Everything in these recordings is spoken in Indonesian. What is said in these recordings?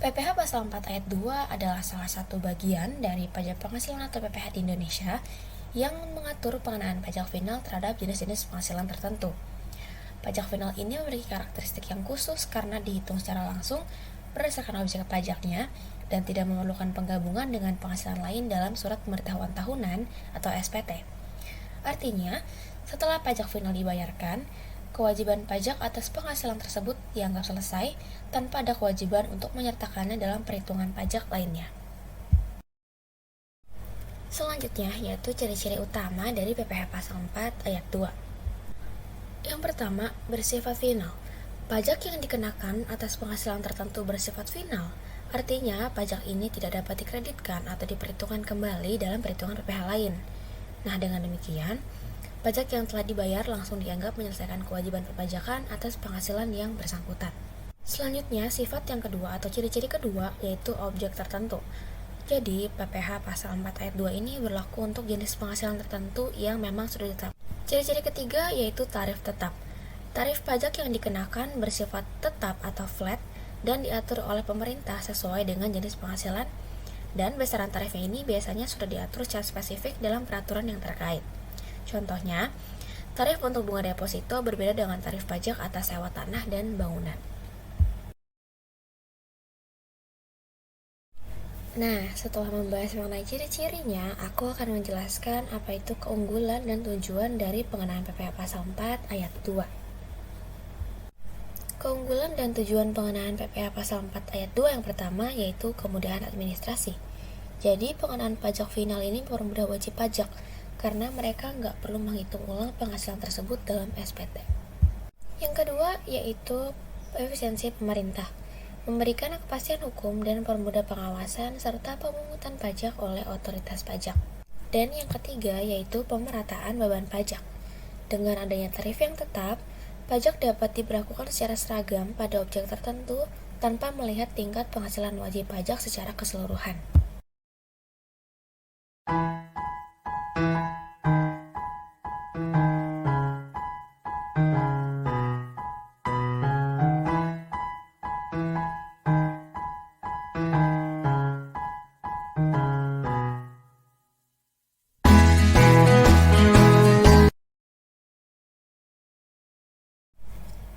PPh Pasal 4 Ayat 2 adalah salah satu bagian dari pajak penghasilan atau PPh di Indonesia yang mengatur pengenaan pajak final terhadap jenis-jenis penghasilan tertentu. Pajak final ini memiliki karakteristik yang khusus karena dihitung secara langsung berdasarkan objek pajaknya dan tidak memerlukan penggabungan dengan penghasilan lain dalam surat pemberitahuan tahunan atau SPT. Artinya, setelah pajak final dibayarkan, kewajiban pajak atas penghasilan tersebut dianggap selesai tanpa ada kewajiban untuk menyertakannya dalam perhitungan pajak lainnya. Selanjutnya yaitu ciri-ciri utama dari PPh Pasal 4 Ayat 2. Yang pertama, bersifat final. Pajak yang dikenakan atas penghasilan tertentu bersifat final, artinya pajak ini tidak dapat dikreditkan atau diperhitungkan kembali dalam perhitungan PPh lain. Nah, dengan demikian, pajak yang telah dibayar langsung dianggap menyelesaikan kewajiban perpajakan atas penghasilan yang bersangkutan. Selanjutnya, sifat yang kedua atau ciri-ciri kedua yaitu objek tertentu. Jadi, PPh Pasal 4 Ayat 2 ini berlaku untuk jenis penghasilan tertentu yang memang sudah ditetapkan. Ciri-ciri ketiga yaitu tarif tetap. Tarif pajak yang dikenakan bersifat tetap atau flat dan diatur oleh pemerintah sesuai dengan jenis penghasilan, dan besaran tarifnya ini biasanya sudah diatur secara spesifik dalam peraturan yang terkait. Contohnya, tarif untuk bunga deposito berbeda dengan tarif pajak atas sewa tanah dan bangunan. Nah, setelah membahas mengenai ciri-cirinya, aku akan menjelaskan apa itu keunggulan dan tujuan dari pengenaan PPh Pasal 4 Ayat 2. Keunggulan dan tujuan pengenaan PPh Pasal 4 Ayat 2 yang pertama yaitu kemudahan administrasi. Jadi, pengenaan pajak final ini mempermudah wajib pajak, karena mereka nggak perlu menghitung ulang penghasilan tersebut dalam SPT. Yang kedua yaitu efisiensi pemerintah, memberikan kepastian hukum dan mempermudah pengawasan serta pemungutan pajak oleh otoritas pajak. Dan yang ketiga yaitu pemerataan beban pajak. Dengan adanya tarif yang tetap, pajak dapat diberlakukan secara seragam pada objek tertentu tanpa melihat tingkat penghasilan wajib pajak secara keseluruhan.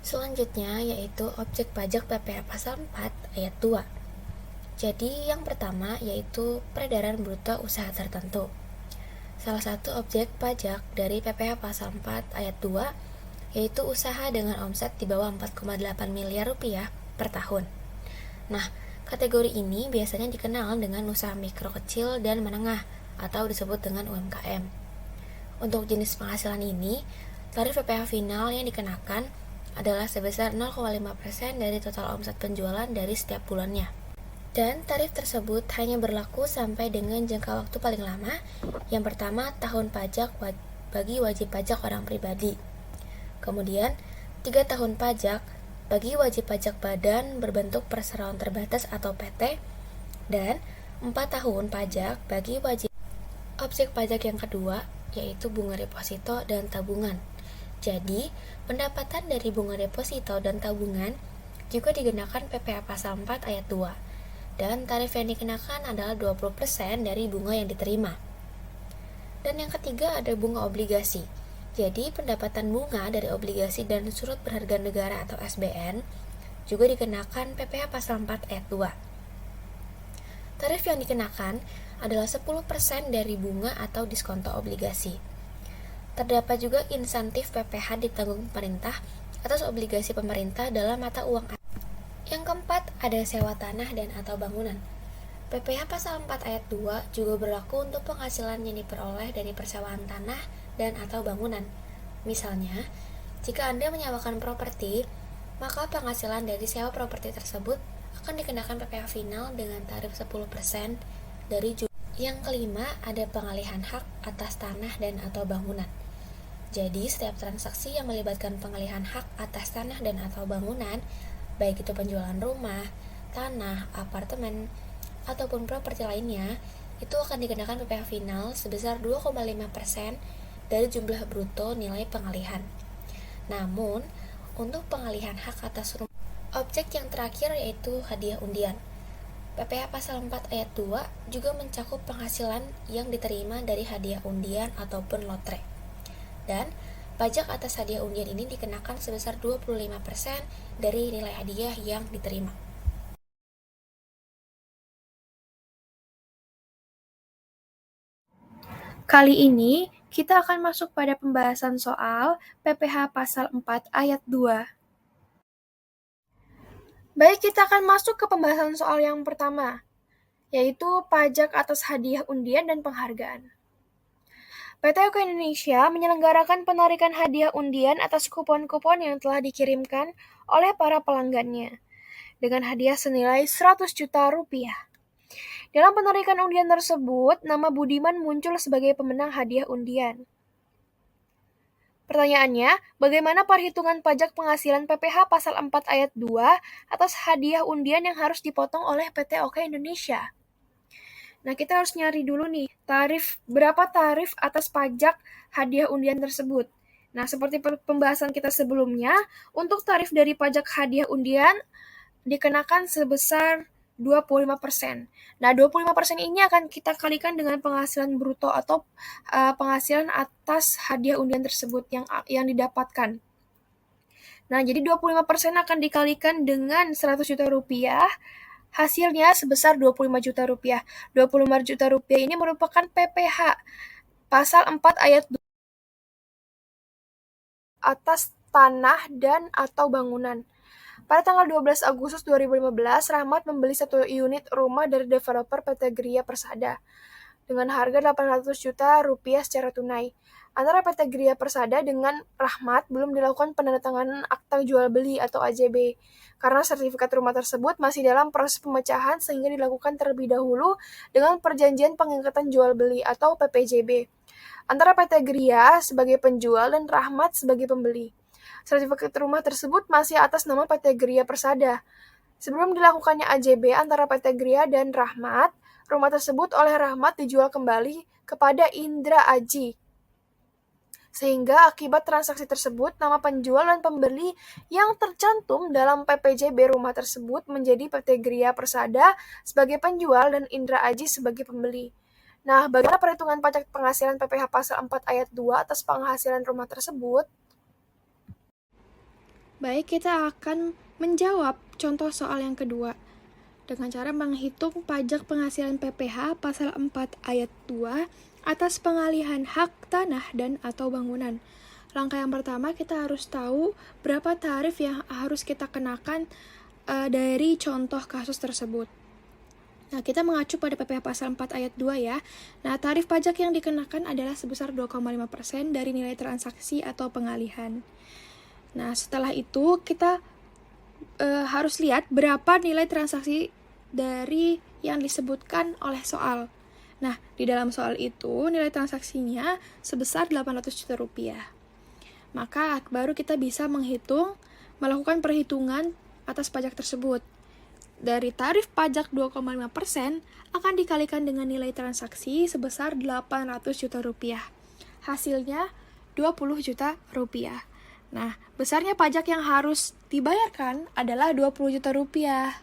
Selanjutnya yaitu objek pajak PPh Pasal 4 Ayat 2. Jadi yang pertama yaitu peredaran bruto usaha tertentu. Salah satu objek pajak dari PPh Pasal 4 Ayat 2 yaitu usaha dengan omset di bawah 4,8 miliar rupiah per tahun. Nah, kategori ini biasanya dikenal dengan usaha mikro kecil dan menengah atau disebut dengan UMKM. Untuk jenis penghasilan ini, tarif PPh final yang dikenakan adalah sebesar 0,5% dari total omset penjualan dari setiap bulannya. Dan tarif tersebut hanya berlaku sampai dengan jangka waktu paling lama. Yang pertama, tahun pajak bagi wajib pajak orang pribadi. Kemudian, 3 tahun pajak bagi wajib pajak badan berbentuk perseroan terbatas atau PT. Dan 4 tahun pajak bagi wajib objek pajak yang kedua, yaitu bunga deposito dan tabungan. Jadi, pendapatan dari bunga deposito dan tabungan juga dikenakan PPh Pasal 4 Ayat 2, dan tarif yang dikenakan adalah 20% dari bunga yang diterima. Dan yang ketiga ada bunga obligasi. Jadi, pendapatan bunga dari obligasi dan surat berharga negara atau SBN juga dikenakan PPh Pasal 4 Ayat 2. Tarif yang dikenakan adalah 10% dari bunga atau diskonto obligasi. Terdapat juga insentif PPh ditanggung pemerintah atas obligasi pemerintah dalam mata uang. Yang keempat, ada sewa tanah dan atau bangunan. PPh Pasal 4 Ayat 2 juga berlaku untuk penghasilan yang diperoleh dari persewaan tanah dan atau bangunan. Misalnya, jika Anda menyewakan properti, maka penghasilan dari sewa properti tersebut akan dikenakan PPh final dengan tarif 10% dari jumlah. Yang kelima, ada pengalihan hak atas tanah dan atau bangunan. Jadi, setiap transaksi yang melibatkan pengalihan hak atas tanah dan atau bangunan, baik itu penjualan rumah, tanah, apartemen, ataupun properti lainnya, itu akan dikenakan PPh final sebesar 2,5% dari jumlah bruto nilai pengalihan. Namun, untuk pengalihan hak atas rumah, objek yang terakhir yaitu hadiah undian. PPh Pasal 4 Ayat 2 juga mencakup penghasilan yang diterima dari hadiah undian ataupun lotre. Dan pajak atas hadiah undian ini dikenakan sebesar 25% dari nilai hadiah yang diterima. Kali ini, kita akan masuk pada pembahasan soal PPh Pasal 4 Ayat 2. Baik, kita akan masuk ke pembahasan soal yang pertama, yaitu pajak atas hadiah undian dan penghargaan. PT Oke Indonesia menyelenggarakan penarikan hadiah undian atas kupon-kupon yang telah dikirimkan oleh para pelanggannya, dengan hadiah senilai 100 juta rupiah. Dalam penarikan undian tersebut, nama Budiman muncul sebagai pemenang hadiah undian. Pertanyaannya, bagaimana perhitungan pajak penghasilan PPh Pasal 4 Ayat 2 atas hadiah undian yang harus dipotong oleh PT Oke Indonesia? Nah, kita harus nyari dulu nih, berapa tarif atas pajak hadiah undian tersebut. Nah, seperti pembahasan kita sebelumnya, untuk tarif dari pajak hadiah undian dikenakan sebesar 25%. Nah, 25% ini akan kita kalikan dengan penghasilan bruto atau penghasilan atas hadiah undian tersebut yang didapatkan. Nah, jadi 25% akan dikalikan dengan 100 juta rupiah, hasilnya sebesar 25 juta rupiah. 25 juta rupiah ini merupakan PPh Pasal 4 Ayat 2 atas tanah dan atau bangunan. Pada tanggal 12 Agustus 2015, Rahmat membeli 1 unit rumah dari developer PT Gria Persada dengan harga 800 juta rupiah secara tunai. Antara PT Gria Persada dengan Rahmat belum dilakukan penandatanganan akta jual beli atau AJB, karena sertifikat rumah tersebut masih dalam proses pemecahan sehingga dilakukan terlebih dahulu dengan perjanjian pengingkatan jual beli atau PPJB antara PT Gria sebagai penjual dan Rahmat sebagai pembeli. Sertifikat rumah tersebut masih atas nama PT Gria Persada. Sebelum dilakukannya AJB antara PT Gria dan Rahmat, rumah tersebut oleh Rahmat dijual kembali kepada Indra Aji. Sehingga akibat transaksi tersebut, nama penjual dan pembeli yang tercantum dalam PPJB rumah tersebut menjadi PT Gria Persada sebagai penjual dan Indra Aji sebagai pembeli. Nah, bagaimana perhitungan pajak penghasilan PPh Pasal 4 Ayat 2 atas penghasilan rumah tersebut? Baik, kita akan menjawab contoh soal yang kedua dengan cara menghitung pajak penghasilan PPh Pasal 4 Ayat 2 atas pengalihan hak tanah dan atau bangunan. Langkah yang pertama, kita harus tahu berapa tarif yang harus kita kenakan dari contoh kasus tersebut. Nah, kita mengacu pada PPh Pasal 4 Ayat 2 ya. Nah, tarif pajak yang dikenakan adalah sebesar 2,5% dari nilai transaksi atau pengalihan. Nah, setelah itu kita harus lihat berapa nilai transaksi dari yang disebutkan oleh soal. Nah, di dalam soal itu nilai transaksinya sebesar 800 juta rupiah. Maka baru kita bisa melakukan perhitungan atas pajak tersebut. Dari tarif pajak 2,5% akan dikalikan dengan nilai transaksi sebesar 800 juta rupiah. Hasilnya 20 juta rupiah. Nah, besarnya pajak yang harus dibayarkan adalah 20 juta rupiah.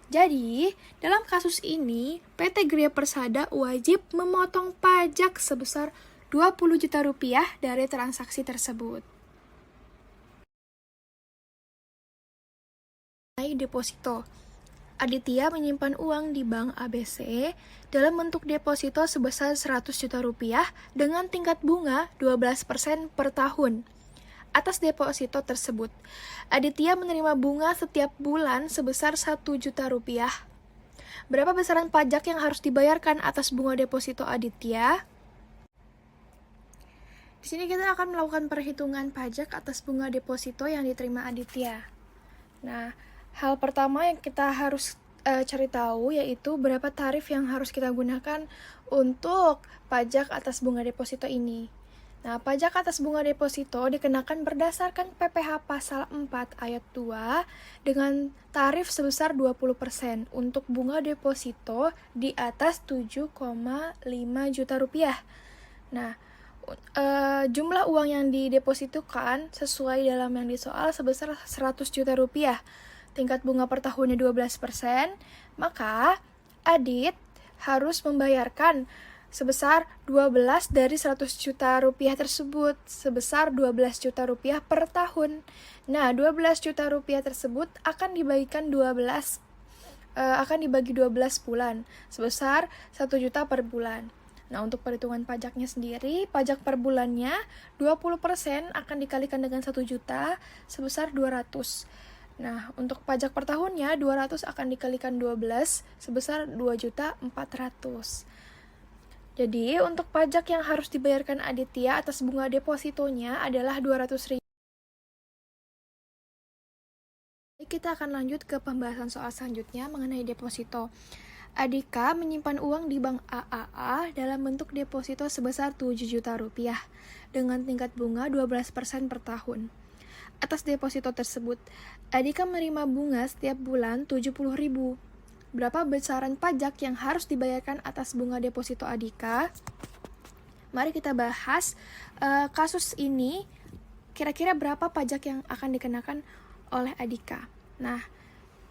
Jadi, dalam kasus ini, PT Gria Persada wajib memotong pajak sebesar 20 juta rupiah dari transaksi tersebut. Deposito. Aditya menyimpan uang di Bank ABC dalam bentuk deposito sebesar 100 juta rupiah dengan tingkat bunga 12% per tahun. Atas deposito tersebut, Aditya menerima bunga setiap bulan sebesar 1 juta rupiah. Berapa besaran pajak yang harus dibayarkan atas bunga deposito Aditya? Di sini kita akan melakukan perhitungan pajak atas bunga deposito yang diterima Aditya. Nah, hal pertama yang kita harus cari tahu yaitu berapa tarif yang harus kita gunakan untuk pajak atas bunga deposito ini. Nah, pajak atas bunga deposito dikenakan berdasarkan PPh Pasal 4 Ayat 2 dengan tarif sebesar 20% untuk bunga deposito di atas 7,5 juta rupiah. Nah, jumlah uang yang didepositokan sesuai dalam yang disoal sebesar 100 juta rupiah. tingkat bunga per tahunnya 12%, maka Adit harus membayarkan sebesar 12 dari 100 juta rupiah tersebut, sebesar 12 juta rupiah per tahun. Nah, 12 juta rupiah tersebut akan dibagikan 12 bulan, sebesar 1 juta per bulan. Nah, untuk perhitungan pajaknya sendiri, pajak per bulannya 20% akan dikalikan dengan 1 juta sebesar 200. Nah, untuk pajak per tahunnya 200 akan dikalikan 12 sebesar 2.400.000. Jadi, untuk pajak yang harus dibayarkan Aditya atas bunga depositonya adalah 200.000. Kita akan lanjut ke pembahasan soal selanjutnya mengenai deposito. Adika menyimpan uang di Bank AAA dalam bentuk deposito sebesar 7 juta rupiah dengan tingkat bunga 12% per tahun. Atas deposito tersebut, Adika menerima bunga setiap bulan 70.000. Berapa besaran pajak yang harus dibayarkan atas bunga deposito Adika? Mari kita bahas kasus ini, kira-kira berapa pajak yang akan dikenakan oleh Adika. Nah,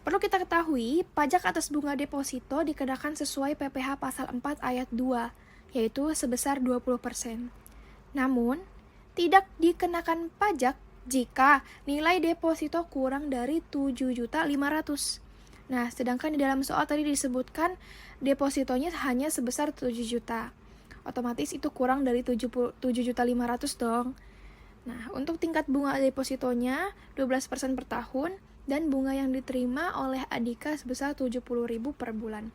perlu kita ketahui, pajak atas bunga deposito dikenakan sesuai PPh pasal 4 ayat 2, yaitu sebesar 20%. Namun, tidak dikenakan pajak jika nilai deposito kurang dari 7.500.000. Nah, sedangkan di dalam soal tadi disebutkan depositonya hanya sebesar 7 juta. Otomatis itu kurang dari 7.500.000 dong. Nah, untuk tingkat bunga depositonya 12% per tahun dan bunga yang diterima oleh Adika sebesar 70.000 per bulan.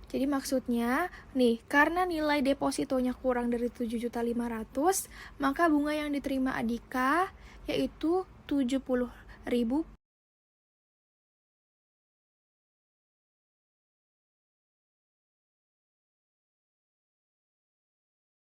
Jadi maksudnya, nih, karena nilai depositonya kurang dari 7.500.000, maka bunga yang diterima Adika yaitu 70.000